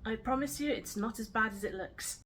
I promise you it's not as bad as it looks.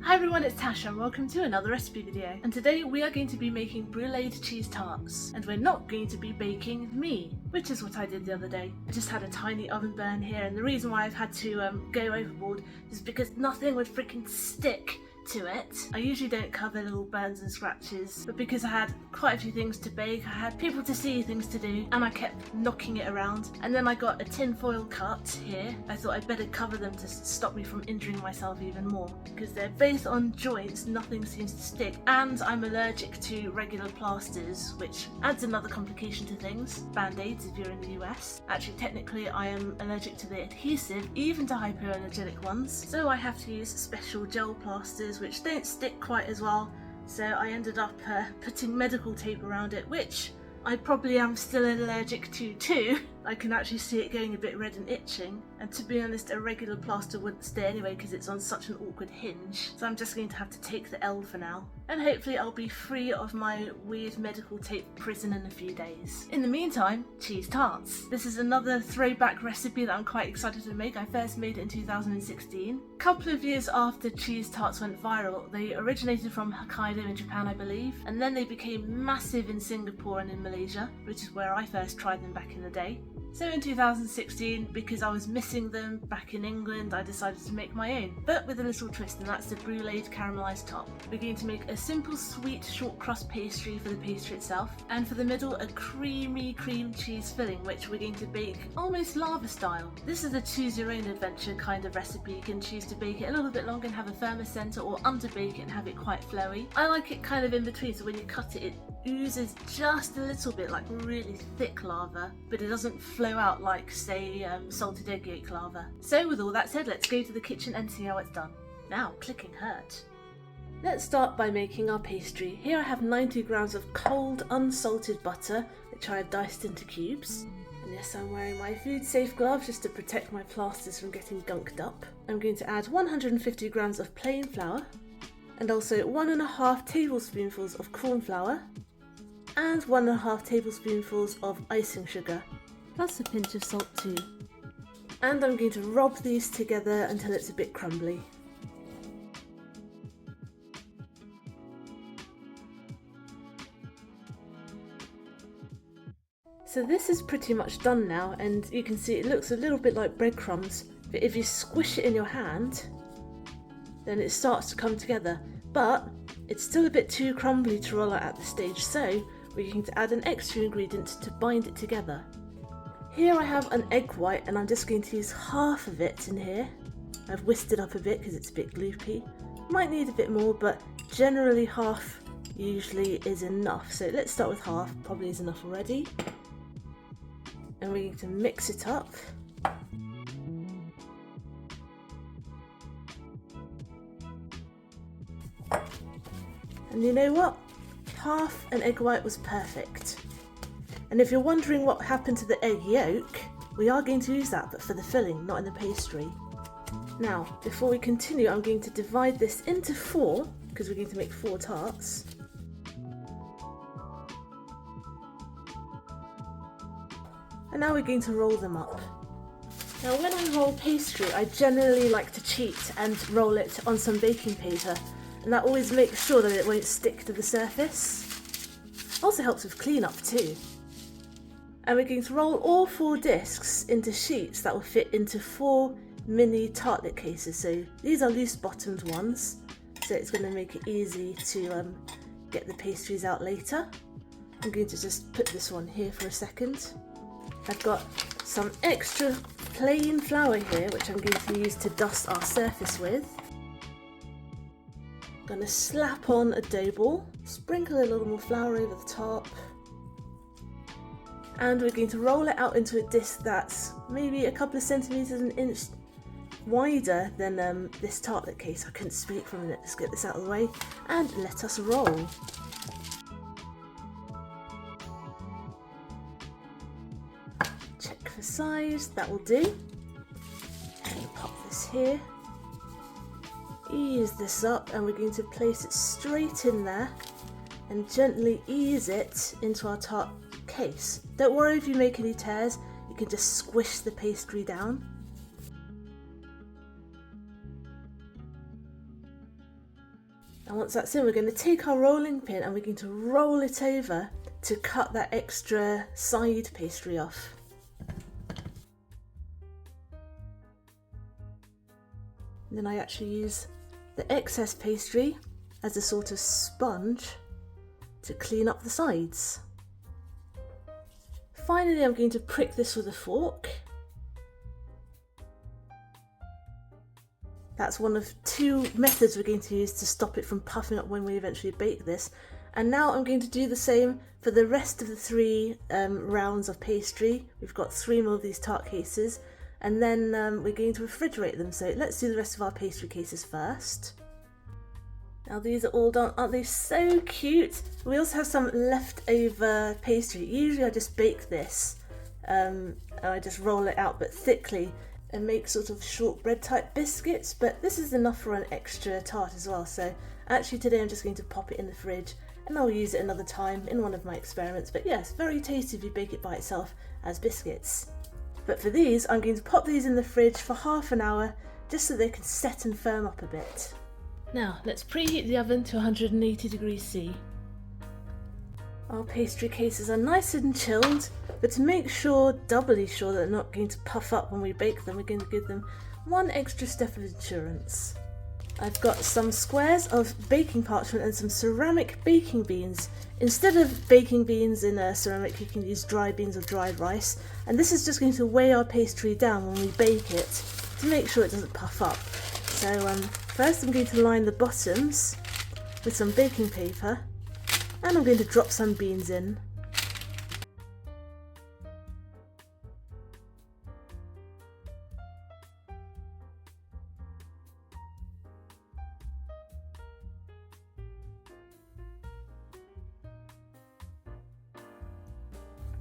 Hi everyone, it's Tasha and welcome to another recipe video. And today we are going to be making bruleed cheese tarts. And we're not going to be baking me, which is what I did the other day. I just had a tiny oven burn here, and the reason why I've had to go overboard is because nothing would freaking stick to it. I usually don't cover little burns and scratches, but because I had quite a few things to bake, I had people to see, things to do, and I kept knocking it around. And then I got a tin foil cut here. I thought I'd better cover them to stop me from injuring myself even more, because they're based on joints, nothing seems to stick, and I'm allergic to regular plasters, which adds another complication to things. Band-aids if you're in the US. Actually, technically I am allergic to the adhesive, even to hypoallergenic ones, so I have to use special gel plasters which don't stick quite as well, so I ended up putting medical tape around it, which I probably am still allergic to too. I can actually see it going a bit red and itching, and to be honest, a regular plaster wouldn't stay anyway because it's on such an awkward hinge, so I'm just going to have to take the L for now, and hopefully I'll be free of my weird medical tape prison in a few days. In the meantime, cheese tarts. This is another throwback recipe that I'm quite excited to make. I first made it in 2016. A couple of years after cheese tarts went viral. They originated from Hokkaido in Japan, I believe, and then they became massive in Singapore and in Malaysia, which is where I first tried them back in the day. So in 2016, because I was missing them back in England, I decided to make my own, but with a little twist, and that's the bruleed caramelised top. We're going to make a simple sweet short crust pastry for the pastry itself, and for the middle a creamy cream cheese filling, which we're going to bake almost lava style. This is a choose your own adventure kind of recipe. You can choose to bake it a little bit longer and have a firmer centre, or underbake it and have it quite flowy. I like it kind of in between, so when you cut it, it oozes just a little bit like really thick lava, but it doesn't flow out like, say, salted egg yolk lava. So with all that said, let's go to the kitchen and see how it's done. Now, clicking hurt. Let's start by making our pastry. Here I have 90 grams of cold unsalted butter, which I have diced into cubes. And yes, I'm wearing my food safe gloves just to protect my plasters from getting gunked up. I'm going to add 150 grams of plain flour, and also 1.5 tablespoonfuls of corn flour, and 1.5 tablespoonfuls of icing sugar, plus a pinch of salt too. And I'm going to rub these together until it's a bit crumbly. So this is pretty much done now, and you can see it looks a little bit like breadcrumbs, but if you squish it in your hand, then it starts to come together, but it's still a bit too crumbly to roll out at this stage, so we're going to add an extra ingredient to bind it together. Here I have an egg white, and I'm just going to use half of it in here. I've whisked it up a bit because it's a bit gloopy. Might need a bit more, but generally half usually is enough. So let's start with half, probably is enough already. And we're going to mix it up. And you know what? Half an egg white was perfect. And if you're wondering what happened to the egg yolk, we are going to use that, but for the filling, not in the pastry. Now, before we continue, I'm going to divide this into 4, because we're going to make 4 tarts. And now we're going to roll them up. Now when I roll pastry, I generally like to cheat and roll it on some baking paper, and that always makes sure that it won't stick to the surface. Also helps with cleanup too. And we're going to roll all 4 discs into sheets that will fit into 4 mini tartlet cases. So these are loose bottomed ones, so it's going to make it easy to get the pastries out later. I'm going to just put this one here for a second. I've got some extra plain flour here, which I'm going to use to dust our surface with. I'm going to slap on a dough ball, sprinkle a little more flour over the top, and we're going to roll it out into a disc that's maybe a couple of centimetres, an inch wider than this tartlet case. I couldn't speak for a minute, let's get this out of the way and let us roll. Check for size, that will do. Pop this here. Ease this up, and we're going to place it straight in there and gently ease it into our tart case. Don't worry if you make any tears, you can just squish the pastry down. And once that's in, we're going to take our rolling pin and we're going to roll it over to cut that extra side pastry off. And then I actually use the excess pastry as a sort of sponge to clean up the sides. Finally, I'm going to prick this with a fork. That's one of two methods we're going to use to stop it from puffing up when we eventually bake this. And now I'm going to do the same for the rest of the three rounds of pastry. We've got 3 more of these tart cases, and then we're going to refrigerate them. So let's do the rest of our pastry cases first. Now these are all done. Aren't they so cute? We also have some leftover pastry. Usually I just bake this and I just roll it out but thickly and make sort of shortbread type biscuits, but this is enough for an extra tart as well. So actually today I'm just going to pop it in the fridge and I'll use it another time in one of my experiments. But yes, very tasty if you bake it by itself as biscuits. But for these, I'm going to pop these in the fridge for half an hour just so they can set and firm up a bit. Now let's preheat the oven to 180 degrees C. Our pastry cases are nice and chilled, but to make sure, doubly sure that they're not going to puff up when we bake them, we're going to give them one extra step of insurance. I've got some squares of baking parchment and some ceramic baking beans. Instead of baking beans in a ceramic, you can use dry beans or dried rice, and this is just going to weigh our pastry down when we bake it to make sure it doesn't puff up. So first I'm going to line the bottoms with some baking paper, and I'm going to drop some beans in.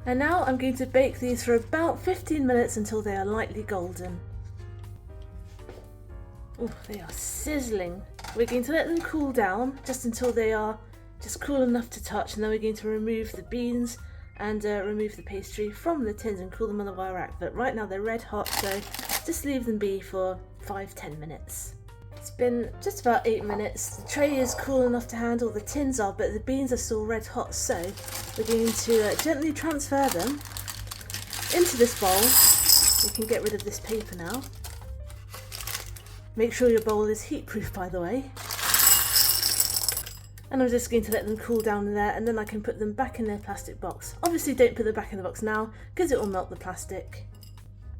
And now I'm going to bake these for about 15 minutes until they are lightly golden. Oh, they are sizzling. We're going to let them cool down just until they are just cool enough to touch, and then we're going to remove the beans and remove the pastry from the tins and cool them on the wire rack. But right now they're red hot, so just leave them be for 5-10 minutes. It's been just about 8 minutes. The tray is cool enough to handle, the tins are, but the beans are still red hot, so we're going to gently transfer them into this bowl. We can get rid of this paper now. Make sure your bowl is heat proof, by the way. And I'm just going to let them cool down in there, and then I can put them back in their plastic box. Obviously don't put them back in the box now because it will melt the plastic.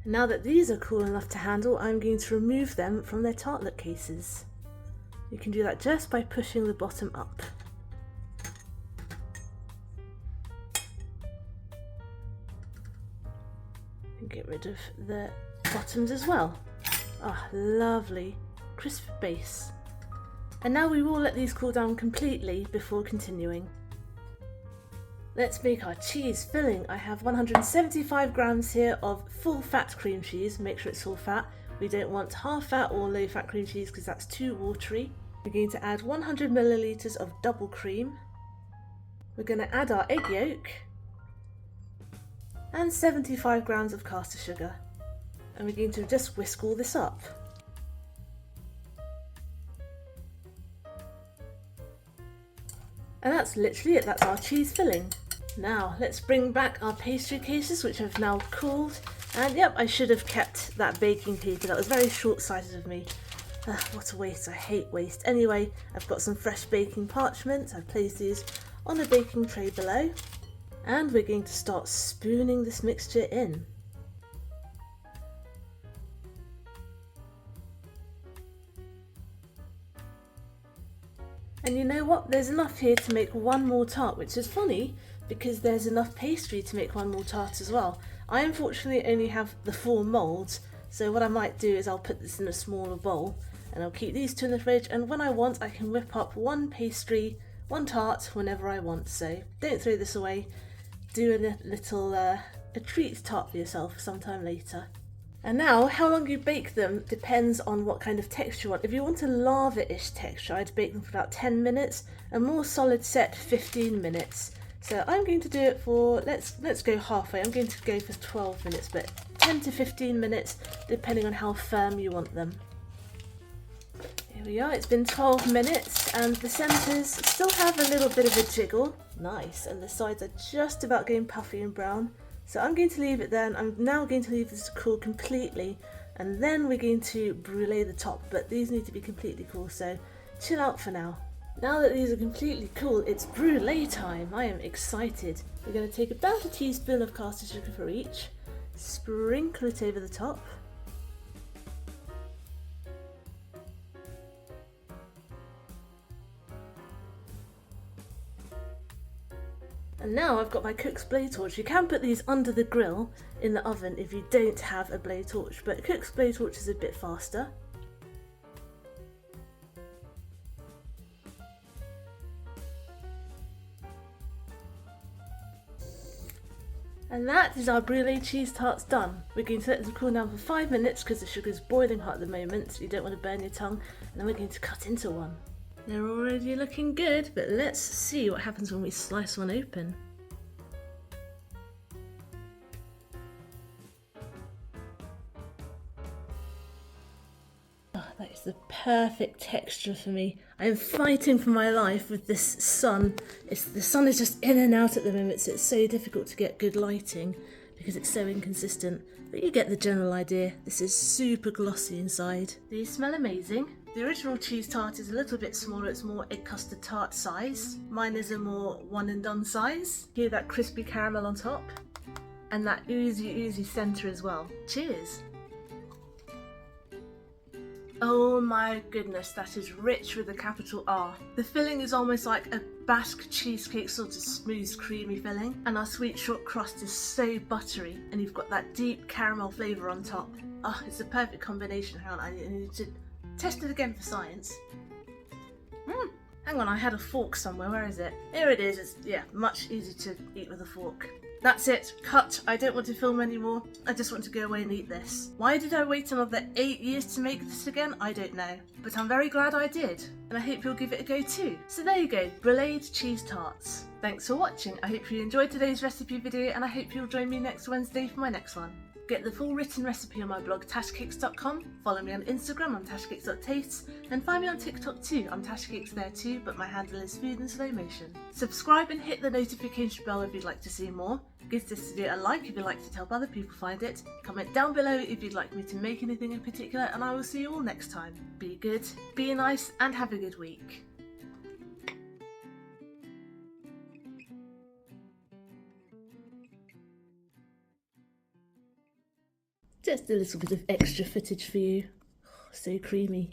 Now that these are cool enough to handle, I'm going to remove them from their tartlet cases. You can do that just by pushing the bottom up. And get rid of the bottoms as well. Ah, lovely crisp base. And now we will let these cool down completely before continuing. Let's make our cheese filling. I have 175 grams here of full fat cream cheese. Make sure it's full fat. We don't want half fat or low fat cream cheese because that's too watery. We're going to add 100 milliliters of double cream. We're going to add our egg yolk and 75 grams of caster sugar. And we're going to just whisk all this up. And that's literally it, that's our cheese filling. Now let's bring back our pastry cases, which have now cooled. And yep, I should have kept that baking paper, that was very short-sighted of me. What a waste, I hate waste. Anyway, I've got some fresh baking parchment, I've placed these on a baking tray below. And we're going to start spooning this mixture in. And you know what, there's enough here to make one more tart, which is funny because there's enough pastry to make one more tart as well. I unfortunately only have the 4 moulds, so what I might do is I'll put this in a smaller bowl and I'll keep these 2 in the fridge, and when I want I can whip up one pastry, one tart whenever I want. So don't throw this away, do a little a treat tart for yourself sometime later. And now, how long you bake them depends on what kind of texture you want. If you want a lava-ish texture, I'd bake them for about 10 minutes. A more solid set, 15 minutes. So I'm going to do it for, let's go halfway. I'm going to go for 12 minutes, but 10 to 15 minutes, depending on how firm you want them. Here we are, it's been 12 minutes and the centres still have a little bit of a jiggle. Nice, and the sides are just about getting puffy and brown. So I'm going to leave it there, and I'm now going to leave this to cool completely, and then we're going to brulee the top, but these need to be completely cool, so chill out for now. Now that these are completely cool, it's brulee time. I am excited. We're going to take about a teaspoon of caster sugar for each, sprinkle it over the top. And now I've got my cook's blade torch. You can put these under the grill in the oven if you don't have a blade torch, but cook's blade torch is a bit faster. And that is our brulee cheese tarts done. We're going to let them cool down for 5 minutes because the sugar is boiling hot at the moment, so you don't want to burn your tongue, and then we're going to cut into one. They're already looking good, but let's see what happens when we slice one open. Oh, that is the perfect texture for me. I am fighting for my life with this sun. The sun is just in and out at the moment, so it's so difficult to get good lighting because it's so inconsistent. But you get the general idea. This is super glossy inside. These smell amazing. The original cheese tart is a little bit smaller, it's more egg custard tart size. Mine is a more one and done size. Hear that crispy caramel on top? And that oozy centre as well. Cheers! Oh my goodness, that is rich with a capital R. The filling is almost like a Basque cheesecake, sort of smooth, creamy filling. And our sweet short crust is so buttery, and you've got that deep caramel flavour on top. Oh, it's a perfect combination. Hang on, I need to test it again for science. Hang on, I had a fork somewhere. Where is it? Here it is. It's, yeah, much easier to eat with a fork. That's it. Cut. I don't want to film anymore. I just want to go away and eat this. Why did I wait another 8 years to make this again? I don't know. But I'm very glad I did. And I hope you'll give it a go too. So there you go. Bruleed cheese tarts. Thanks for watching. I hope you enjoyed today's recipe video, and I hope you'll join me next Wednesday for my next one. Get the full written recipe on my blog tashcakes.com, follow me on Instagram, I'm tashcakes.tastes, and find me on TikTok too, I'm tashcakes there too, but my handle is food in slow motion. Subscribe and hit the notification bell if you'd like to see more. Give this video a like if you'd like to help other people find it. Comment down below if you'd like me to make anything in particular, and I will see you all next time. Be good, be nice, and have a good week. Just a little bit of extra footage for you. Oh, so creamy.